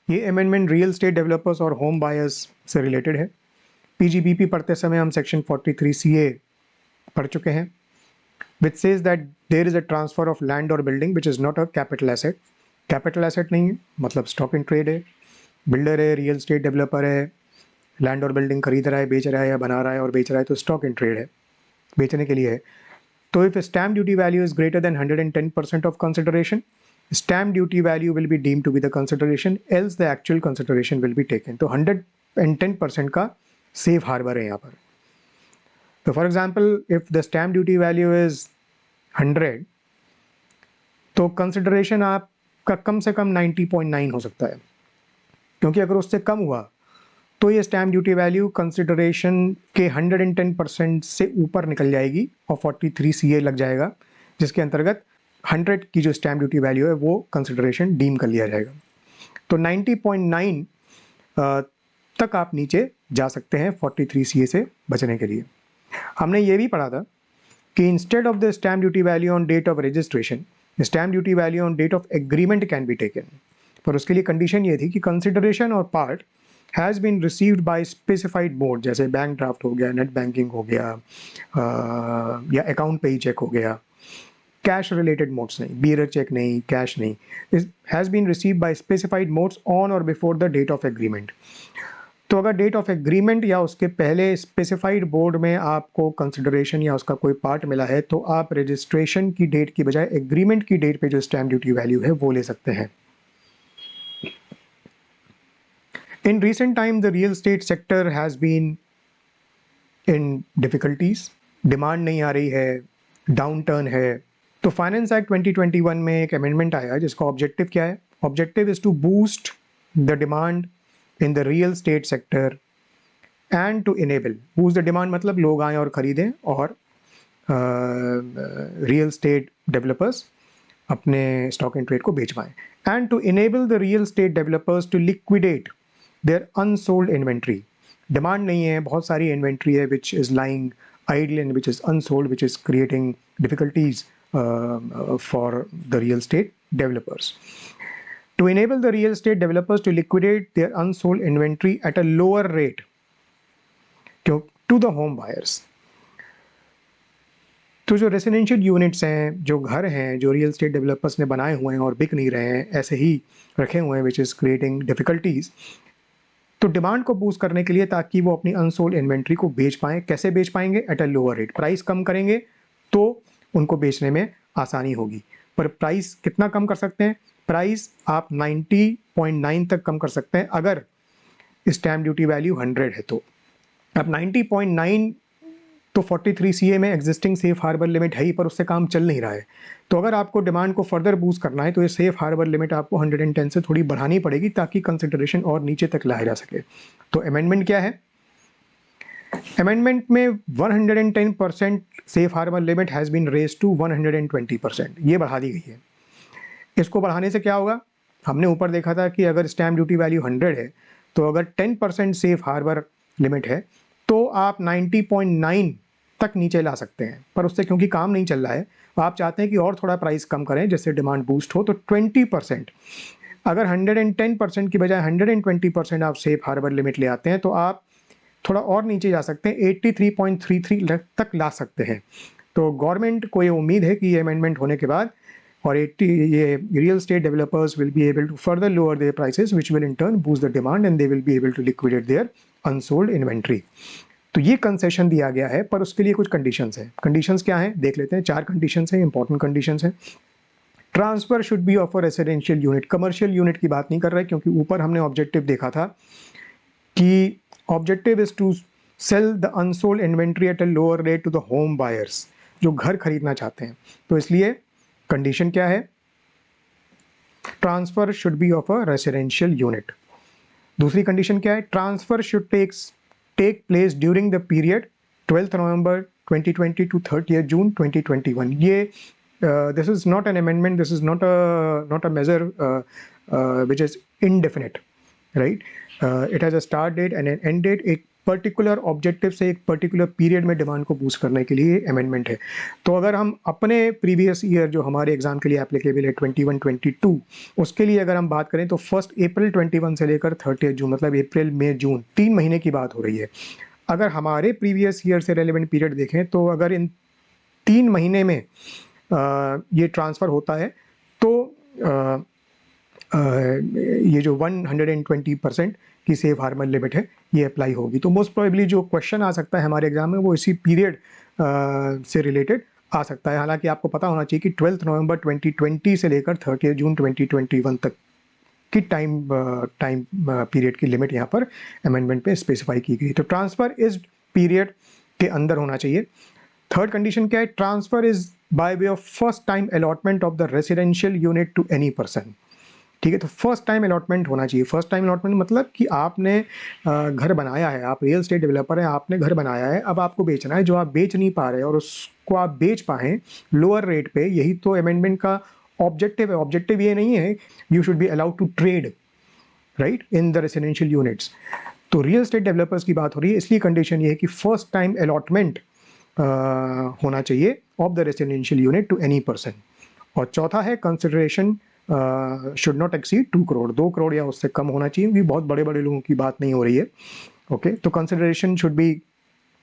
ये amendment real estate developers और home buyers से रिलेटेड है। पीजीबीपी पढ़ते समय हम सेक्शन 43 CA पढ़ चुके हैं, which says that there is a transfer of land or building which is not a capital asset. Capital asset नहीं है, मतलब स्टॉक इन ट्रेड है, बिल्डर है, रियल स्टेट डेवलपर है, लैंड और बिल्डिंग खरीद रहा है, बेच रहा है या बना रहा है और बेच रहा है, तो स्टॉक इन ट्रेड है, बेचने के लिए है। तो if stamp duty value is greater than 110% of consideration, stamp duty value will be deemed to be the consideration, else the actual consideration will be taken. तो 110% का सेफ हार्बर है यहाँ पर। तो for example if the stamp duty value is 100, तो consideration आपका कम से कम 90.9 हो सकता है, क्योंकि अगर उससे कम हुआ तो ये स्टैम्प ड्यूटी वैल्यू कंसिडरेशन के 110% से ऊपर निकल जाएगी और 43 CA लग जाएगा, जिसके अंतर्गत 100 की जो स्टैम्प ड्यूटी वैल्यू है वो कंसिडरेशन डीम कर लिया जाएगा। तो 90.9 तक आप नीचे जा सकते हैं 43 CA से बचने के लिए। हमने ये भी पढ़ा था कि instead of the stamp duty value on date of registration, stamp duty value on date of agreement can be taken. पर उसके लिए कंडीशन ये थी कि कंसिडरेशन और part has been received by specified mode, जैसे बैंक ड्राफ्ट हो गया, नेट बैंकिंग हो गया, या अकाउंट पे ही चेक हो गया, कैश रिलेटेड मोड्स नहीं, बीयर चेक नहीं, कैश नहीं, has been received by specified modes on or before the date of agreement. तो अगर डेट ऑफ एग्रीमेंट या उसके पहले स्पेसिफाइड बोर्ड में आपको कंसिडरेशन या उसका कोई पार्ट मिला है, तो आप रजिस्ट्रेशन की डेट की बजाय एग्रीमेंट की डेट पे जो स्टैम्प ड्यूटी वैल्यू है वो ले सकते हैं। In recent time, the real estate sector has been in difficulties. Demand नहीं आ रही है, डाउन टर्न है। तो फाइनेंस एक्ट 2021 में एक अमेंडमेंट आया जिसका ऑब्जेक्टिव क्या है? Objective is to boost the demand in the real estate sector and to enable, boost the demand मतलब लोग आएँ और खरीदें और रियल स्टेट डेवलपर्स अपने स्टॉक एंड ट्रेड को बेच पाएँ, and to enable the real estate developers to liquidate their unsold inventory. Demand नहीं है, बहुत सारी इन्वेंट्री है which is lying idle and which is unsold, which is creating difficulties for the real estate developers. To enable the real estate developers to liquidate their unsold inventory at a lower rate to the home buyers. तो जो residential units हैं, जो घर हैं, जो real estate developers ने बनाए हुए हैं और बिक नहीं रहे हैं, ऐसे ही रखे हुए हैं, विच इज़ क्रिएटिंग डिफिकल्टीज, तो डिमांड को बूस्ट करने के लिए ताकि वो अपनी अनसोल्ड इन्वेंट्री को बेच पाएँ। कैसे बेच पाएंगे? At a lower rate, price कम करेंगे तो उनको बेचने में आसानी होगी। पर प्राइस कितना कम कर सकते हैं? प्राइस आप 90.9 तक कम कर सकते हैं अगर स्टैम्प ड्यूटी वैल्यू 100 है तो। अब 90.9 तो 43 CA में एग्जिस्टिंग सेफ हार्बर लिमिट है ही, पर उससे काम चल नहीं रहा है। तो अगर आपको डिमांड को फर्दर बूस्ट करना है तो ये सेफ हार्बर लिमिट आपको 110 से थोड़ी बढ़ानी पड़ेगी ताकि कंसिडरेशन और नीचे तक लाया जा सके। तो अमेंडमेंट क्या है? अमेंडमेंट में 110% safe harbour limit has been raise to 120%, ये बढ़ा दी गई है। इसको बढ़ाने से क्या होगा? हमने ऊपर देखा था कि अगर स्टैम्प ड्यूटी वैल्यू 100 है, तो अगर 10% सेफ हार्बर लिमिट है तो आप 90.9 तक नीचे ला सकते हैं। पर उससे क्योंकि काम नहीं चल रहा है, आप चाहते हैं कि और थोड़ा प्राइस कम करें जिससे डिमांड बूस्ट हो, तो 20%, अगर 110% की बजाय 120% आप सेफ हार्बर लिमिट ले आते हैं तो आप थोड़ा और नीचे जा सकते हैं, 83.33 तक ला सकते हैं। तो गवर्नमेंट को ये उम्मीद है कि ये अमेंडमेंट होने के बाद और ये real estate developers will be able to further lower their prices, which will in turn boost the demand and they will be able to liquidate their unsold inventory. तो ये कंसेशन दिया गया है, पर उसके लिए कुछ कंडीशंस हैं। कंडीशंस क्या हैं देख लेते हैं। 4 कंडीशंस हैं, इंपॉर्टेंट कंडीशंस हैं। Transfer should be of a residential unit, commercial unit की बात नहीं कर रहे, क्योंकि ऊपर हमने ऑब्जेक्टिव देखा था कि objective is to sell the unsold inventory at a lower rate to the home buyers, जो घर खरीदना चाहते हैं। तो इसलिए कंडीशन क्या है? Transfer should be of a residential unit. दूसरी कंडीशन क्या है? Transfer should take place during the period 12 November 2020 to 30 June 2021। ये this is not an amendment, this is not a measure which is indefinite, right? It has a start date and an end date. एक particular objective से एक particular period में demand को boost करने के लिए amendment है। तो अगर हम अपने प्रीवियस ईयर जो हमारे एग्जाम के लिए एप्लीकेबल है 21-22, उसके लिए अगर हम बात करें तो 1 अप्रैल 21 से लेकर 30 जून, मतलब अप्रैल मई जून 3 महीने की बात हो रही है। अगर हमारे प्रीवियस ईयर से रेलेवेंट पीरियड देखें तो अगर इन 3 महीने में ये ट्रांसफ़र होता है तो ये जो 120% की सेफ हार्बर लिमिट है ये अप्लाई होगी। तो मोस्ट प्रोबेबली जो क्वेश्चन आ सकता है हमारे एग्जाम में वो इसी पीरियड से रिलेटेड आ सकता है। हालांकि आपको पता होना चाहिए कि 12 नवंबर 2020 से लेकर 30 जून 2021 तक की टाइम पीरियड की लिमिट यहाँ पर अमेंडमेंट पे स्पेसिफाई की गई। तो ट्रांसफ़र इस पीरियड के अंदर होना चाहिए। थर्ड कंडीशन क्या है? Transfer is by way of first time allotment of the residential unit to any person. ठीक है, तो फर्स्ट टाइम अलॉटमेंट होना चाहिए। फर्स्ट टाइम अलॉटमेंट मतलब कि आपने घर बनाया है, आप रियल एस्टेट डेवलपर हैं, आपने घर बनाया है, अब आपको बेचना है, जो आप बेच नहीं पा रहे और उसको आप बेच पाएँ लोअर रेट पे, यही तो अमेंडमेंट का ऑब्जेक्टिव है। ऑब्जेक्टिव ये नहीं है you should be allowed to trade right in the residential units. तो रियल एस्टेट डेवलपर्स की बात हो रही है, इसलिए कंडीशन ये है कि फर्स्ट टाइम अलॉटमेंट होना चाहिए of the residential unit to any person. और चौथा है consideration should not exceed 2 crore, 2 crore या उससे कम होना चाहिए, क्योंकि बहुत बड़े बड़े लोगों की बात नहीं हो रही है। ओके, तो consideration should be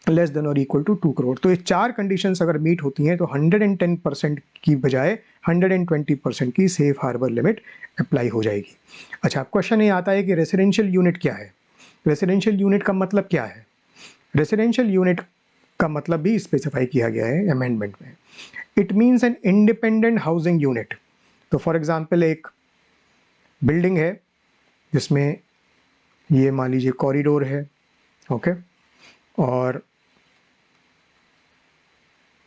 less than or equal to 2 crore. तो ये 4 कंडीशंस अगर मीट होती हैं तो 110% की बजाय 120% की सेफ हार्बर लिमिट अप्लाई हो जाएगी। अच्छा, अब क्वेश्चन ये आता है कि रेसिडेंशियल यूनिट क्या है? रेसिडेंशियल यूनिट का मतलब क्या है? रेसिडेंशियल यूनिट का मतलब भी स्पेसिफाई किया गया है अमेंडमेंट में। It means an independent housing unit. तो फॉर एग्जांपल एक बिल्डिंग है जिसमें ये मान लीजिए कॉरिडोर है, ओके, और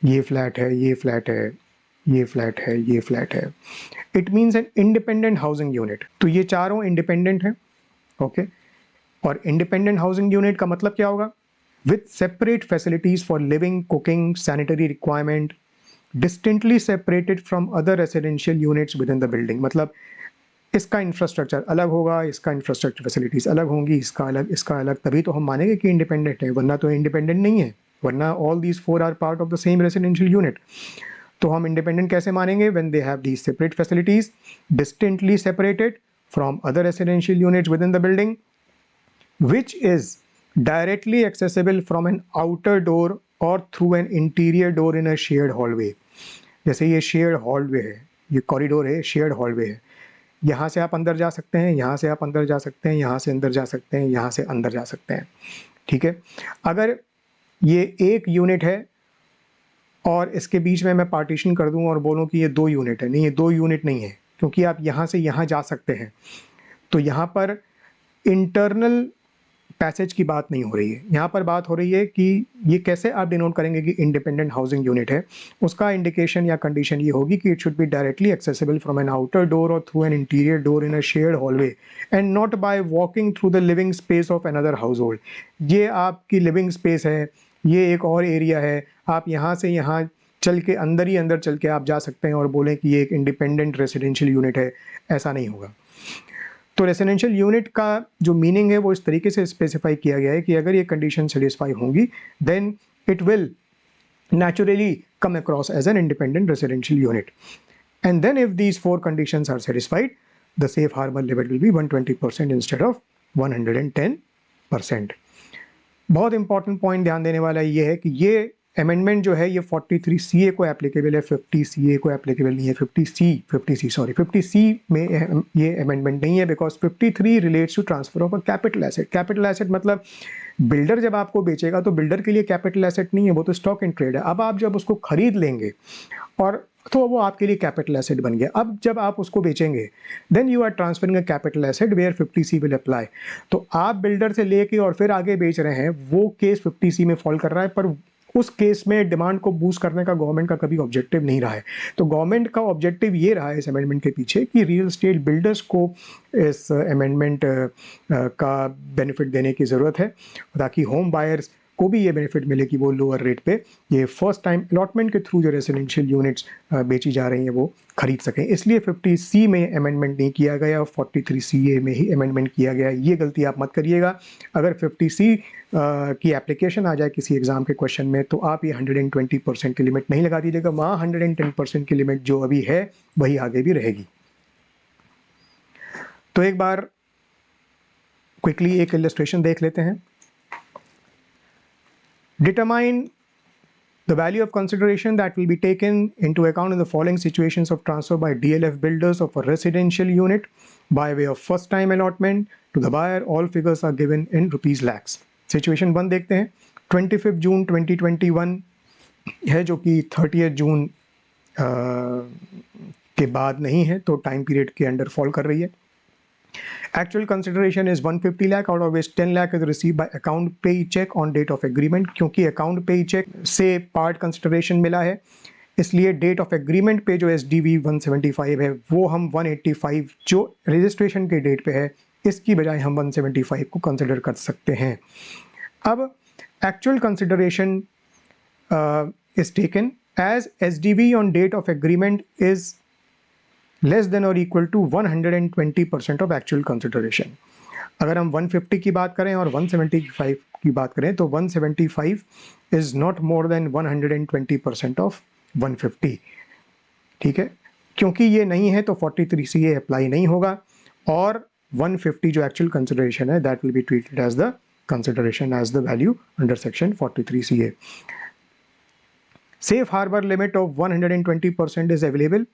ये फ्लैट है, ये फ्लैट है, ये फ्लैट है, ये फ्लैट है। It means an independent housing unit. तो ये चारों इंडिपेंडेंट हैं, ओके। और इंडिपेंडेंट हाउसिंग यूनिट का मतलब क्या होगा? With separate facilities for living, cooking, sanitary requirement, distinctly separated from other residential units with in the building. मतलब इसका इंफ्रास्ट्रक्चर अलग होगा, इसका इंफ्रास्ट्रक्चर फैसिलिटीज़ अलग होंगी, इसका अलग, इसका अलग, तभी तो हम मानेंगे कि इंडिपेंडेंट है, वरना तो इंडिपेंडेंट नहीं है, वरना all these 4 are part of the same residential unit. तो हम इंडिपेंडेंट कैसे मानेंगे? When they have these separate facilities distinctly separated from other residential units with in the building, which is directly accessible from an outer door or through an interior door in a shared hallway. जैसे ये shared hallway है, ये corridor है, shared hallway है, यहाँ से आप अंदर जा सकते हैं, यहाँ से आप अंदर जा सकते हैं, यहाँ से अंदर जा सकते हैं, यहाँ से अंदर जा सकते हैं। ठीक है, अगर ये एक यूनिट है और इसके बीच में मैं पार्टीशन कर दूं और बोलूं कि ये 2 यूनिट है, नहीं, ये 2 यूनिट नहीं है, क्योंकि आप यहाँ से यहाँ जा सकते हैं। तो यहाँ पर इंटरनल पैसेज की बात नहीं हो रही है, यहाँ पर बात हो रही है कि ये कैसे आप डिनोट करेंगे कि इंडिपेंडेंट हाउसिंग यूनिट है। उसका इंडिकेशन या कंडीशन ये होगी कि it should be directly accessible from an outer door or through an interior door in a shared hallway and not by walking through the living space of another household. ये आपकी living space है, ये एक और area है, आप यहाँ से यहाँ चल के अंदर ही अंदर चल के आप जा सकते हैं और बोलें कि ये एक इंडिपेंडेंट रेसिडेंशियल यूनिट है, ऐसा नहीं होगा। तो रेसिडेंशियल यूनिट का जो मीनिंग है वो इस तरीके से स्पेसिफाई किया गया है कि अगर ये कंडीशन सेटिस्फाई होंगी then it will naturally come across as an independent residential unit. And then if these 4 conditions are satisfied, the safe harbor limit will be 120% instead of 110%. बहुत इंपॉर्टेंट पॉइंट ध्यान देने वाला ये है कि ये अमेंडमेंट जो है ये 43 CA को एप्लीकेबल है, 50 CA को एप्लीकेबल नहीं है। 50 C में ये अमेंडमेंट नहीं है, because 53 relates to transfer of a capital asset. Capital asset मतलब बिल्डर जब आपको बेचेगा तो बिल्डर के लिए कैपिटल एसेट नहीं है, वो तो स्टॉक इन ट्रेड है। अब आप जब उसको खरीद लेंगे और तो वो आपके लिए कैपिटल एसेट बन गया। अब जब आप उसको बेचेंगे then you are transferring a capital asset where 50 C will apply. तो आप बिल्डर से लेके और फिर आगे बेच रहे हैं, वो केस 50 C में फॉल कर रहा है, पर उस केस में डिमांड को बूस्ट करने का गवर्नमेंट का कभी ऑब्जेक्टिव नहीं रहा है। तो गवर्नमेंट का ऑब्जेक्टिव ये रहा है इस अमेंडमेंट के पीछे कि रियल एस्टेट बिल्डर्स को इस अमेंडमेंट का बेनिफिट देने की ज़रूरत है, ताकि होम बायर्स को भी ये बेनिफिट मिले कि वो लोअर रेट पे ये फर्स्ट टाइम अलॉटमेंट के थ्रू जो रेजिडेंशियल यूनिट्स बेची जा रही हैं वो खरीद सकें। इसलिए 50C में अमेंडमेंट नहीं किया गया और 43CA में ही अमेंडमेंट किया गया। ये गलती आप मत करिएगा। अगर 50C की एप्लीकेशन आ जाए किसी एग्जाम के क्वेश्चन में तो आप ये 120% की लिमिट नहीं लगा दीजिएगा। वहाँ 110% की लिमिट जो अभी है वही आगे भी रहेगी। तो एक बार क्विकली एक इलस्ट्रेशन देख लेते हैं। Determine the value of consideration that will be taken into account in the following situations of transfer by DLF builders of a residential unit by way of first time allotment to the buyer. All figures are given in rupees lakhs. Situation 1 देखते हैं। 25 जून 2021 है जो कि 30 जून के बाद नहीं है, तो टाइम पीरियड के अंडर फॉल कर रही है। Actual consideration is 150 lakh, out of which 10 lakh is received by account pay check on date of agreement। क्योंकि account pay check से part consideration मिला है, इसलिए डेट ऑफ एग्रीमेंट पे जो SDV 175 है वो हम 185 जो रजिस्ट्रेशन के डेट पे है इसकी बजाय हम 175 को कंसिडर कर सकते हैं। अब actual consideration is taken as SDV on date of agreement is less than or equal to 120% of actual consideration. अगर हम 150 की बात करें और 175 की बात करें तो 175 is not more than 120% of 150। ठीक है, क्योंकि ये नहीं है तो 43CA अप्लाई नहीं होगा और 150 जो एक्चुअल कंसिडरेशन है that will be treated as the consideration as the value under section 43CA। Safe harbour limit of 120% is available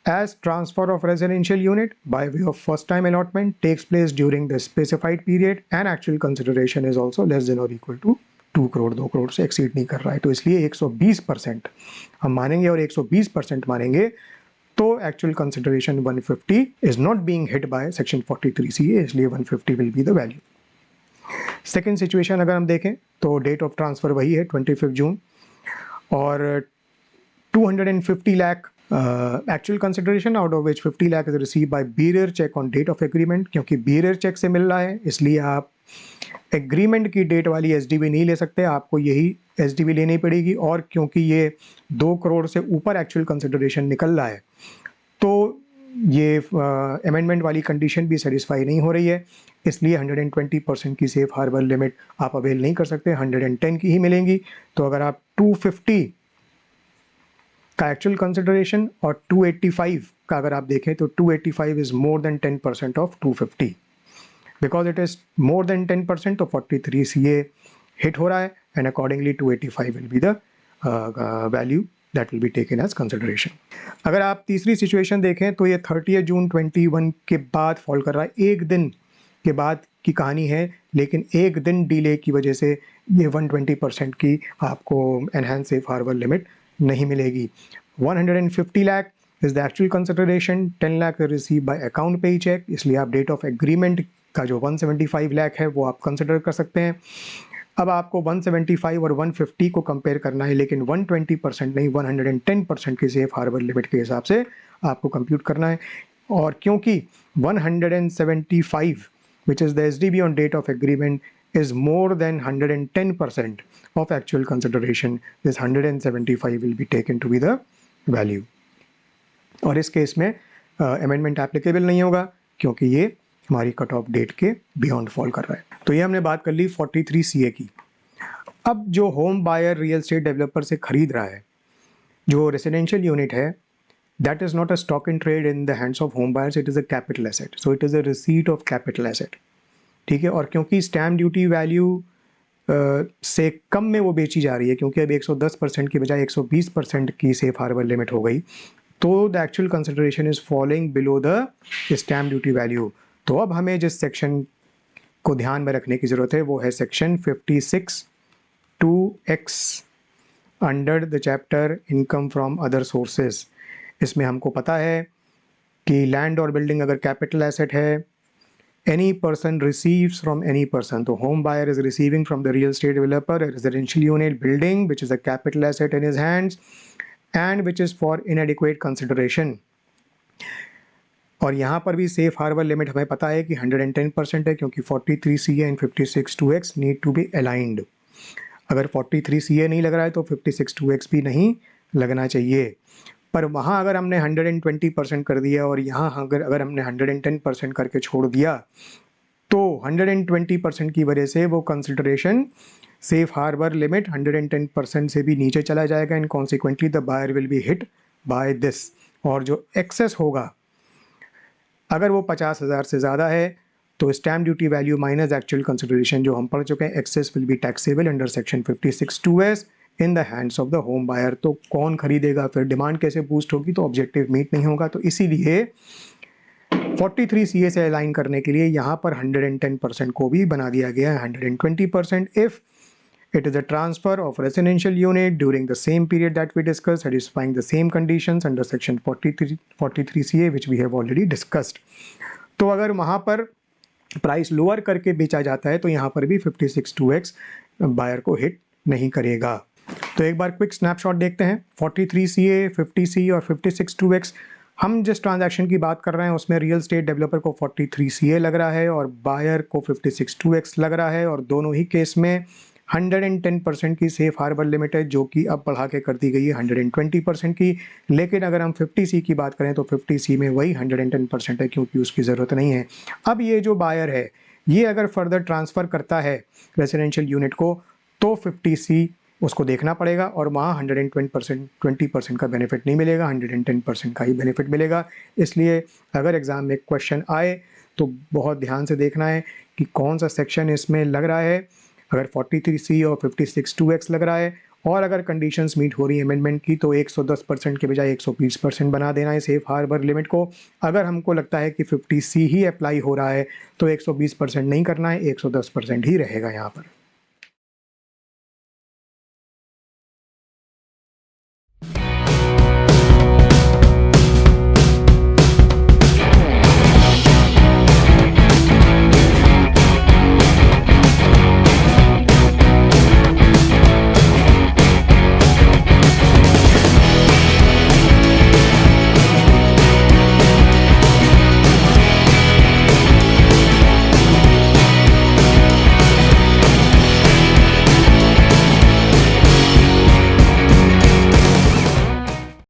as transfer of residential unit by way of first time allotment takes place during the specified period and actual consideration is also less than or equal to 2 crore 2 crore से exceed नहीं कर रहा है, तो इसलिए 120% हम मानेंगे और 120% मानेंगे तो actual consideration 150 is not being hit by section 43CA, इसलिए 150 will be the value। Second situation अगर हम देखें तो डेट ऑफ ट्रांसफर वही है 25 जून और 250 lakh actual consideration, out of which 50 lakh is receive by bearer cheque on date of agreement. क्योंकि bearer cheque से मिल रहा है इसलिए आप एग्रीमेंट की डेट वाली SDV नहीं ले सकते, आपको यही SDV लेनी पड़ेगी। और क्योंकि ये 2 करोड़ से ऊपर एक्चुअल कंसिडरेशन निकल रहा है तो ये अमेंडमेंट वाली कंडीशन भी सेटिस्फाई नहीं हो रही है, इसलिए 120% की सेफ हार्बर लिमिट आप अवेल नहीं कर सकते, 110 की ही मिलेंगी। तो अगर आप 250 का एक्चुअल कंसिडरेशन और 285 का अगर आप देखें तो 285 is more than 10% of 250। Because it is more than 10% तो 43CA हिट हो रहा है and accordingly 285 will be the value that will be taken as consideration. अगर आप तीसरी सिचुएशन देखें तो ये 30 जून 21 के बाद फॉल कर रहा है, एक दिन के बाद की कहानी है, लेकिन एक दिन डिले की वजह से ये 120% की आपको एनहांस सेफ हार्बर लिमिट नहीं मिलेगी। 150 lakh is the actual consideration, 10 lakh receive by account पे चेक, इसलिए आप डेट ऑफ एग्रीमेंट का जो 175 लाख है वो आप कंसिडर कर सकते हैं। अब आपको 175 और 150 को कंपेयर करना है, लेकिन 120% नहीं 110% की सेफ हार्बर लिमिट के हिसाब से आपको कंप्यूट करना है। और क्योंकि 175 which is the SDV on date of agreement is more than 110% of actual consideration, this 175 will be taken to be the value। और इस केस में अमेंडमेंट एप्लीकेबल नहीं होगा क्योंकि ये हमारी कट ऑफ डेट के बियॉन्ड फॉल कर रहा है। तो ये हमने बात कर ली 43CA की। अब जो home buyer real estate developer से खरीद रहा है जो रेसिडेंशियल यूनिट है, that is not a stock in trade in the hands of home buyers, it is a capital asset, so it is a receipt of capital asset। ठीक है, और क्योंकि स्टैम्प ड्यूटी वैल्यू से कम में वो बेची जा रही है, क्योंकि अब 110% की बजाय 120% की सेफ हार्बर लिमिट हो गई, तो the actual consideration is following below the stamp duty value. तो अब हमें जिस सेक्शन को ध्यान में रखने की ज़रूरत है वो है section 56(2)(x) under the chapter income from other sources. इसमें हमको पता है कि लैंड और बिल्डिंग अगर कैपिटल एसेट है, any person receives from any person, तो home buyer is receiving from the real estate developer residential unit building which is a capital asset in his hands and which is for inadequate consideration. और यहाँ पर भी safe harbour limit हमें पता है कि 110% है, क्योंकि 43CA and 56(2)(x need to be aligned. अगर 43 CA नहीं लग रहा है तो 56 2x भी नहीं लगना चाहिए। पर वहाँ अगर हमने 120% कर दिया और यहाँ अगर हमने 110% करके छोड़ दिया तो 120% की वजह से वो कंसिडरेशन सेफ हार्बर लिमिट 110% से भी नीचे चला जाएगा and consequently the buyer will be hit by this. और जो एक्सेस होगा अगर वो 50,000 से ज़्यादा है तो stamp duty value minus actual consideration जो हम पढ़ चुके हैं, excess will be taxable under section 56 2s in the hands of the home buyer. तो कौन खरीदेगा, फिर डिमांड कैसे बूस्ट होगी, तो ऑब्जेक्टिव मीट नहीं होगा। तो इसीलिए 43 CA से अलाइन करने के लिए यहाँ पर 110% को भी बना दिया गया है 120% if it is a transfer of residential unit during the same period that we discussed, satisfying the same conditions under section 43 CA which we have already discussed। तो अगर वहाँ पर प्राइस लोअर करके बेचा जाता है तो यहाँ पर भी 56 2x बायर को हिट नहीं करेगा। तो एक बार क्विक स्नैपशॉट देखते हैं। 43 CA, 50 C और 56 2x, हम जिस ट्रांजैक्शन की बात कर रहे हैं उसमें रियल स्टेट डेवलपर को 43 CA लग रहा है और बायर को 56 2x लग रहा है, और दोनों ही केस में 110% की सेफ हार्बर लिमिट है जो कि अब बढ़ा के कर दी गई है 120% की। लेकिन अगर हम 50 C की बात करें तो 50 C में वही 110% है क्योंकि उसकी ज़रूरत नहीं है। अब ये जो बायर है ये अगर फर्दर ट्रांसफ़र करता है रेजिडेंशियल यूनिट को तो 50 C उसको देखना पड़ेगा और वहाँ 120% का बेनिफिट नहीं मिलेगा, 110% का ही बेनिफिट मिलेगा। इसलिए अगर एग्ज़ाम में क्वेश्चन आए तो बहुत ध्यान से देखना है कि कौन सा सेक्शन इसमें लग रहा है। अगर 43 C और 56 2x लग रहा है और अगर कंडीशंस मीट हो रही है अमेंडमेंट की तो 110% के बजाय 120% बना देना है सेफ हार्बर लिमिट को। अगर हमको लगता है कि 50 C ही अप्लाई हो रहा है तो 120% नहीं करना है, 110% ही रहेगा यहाँ पर।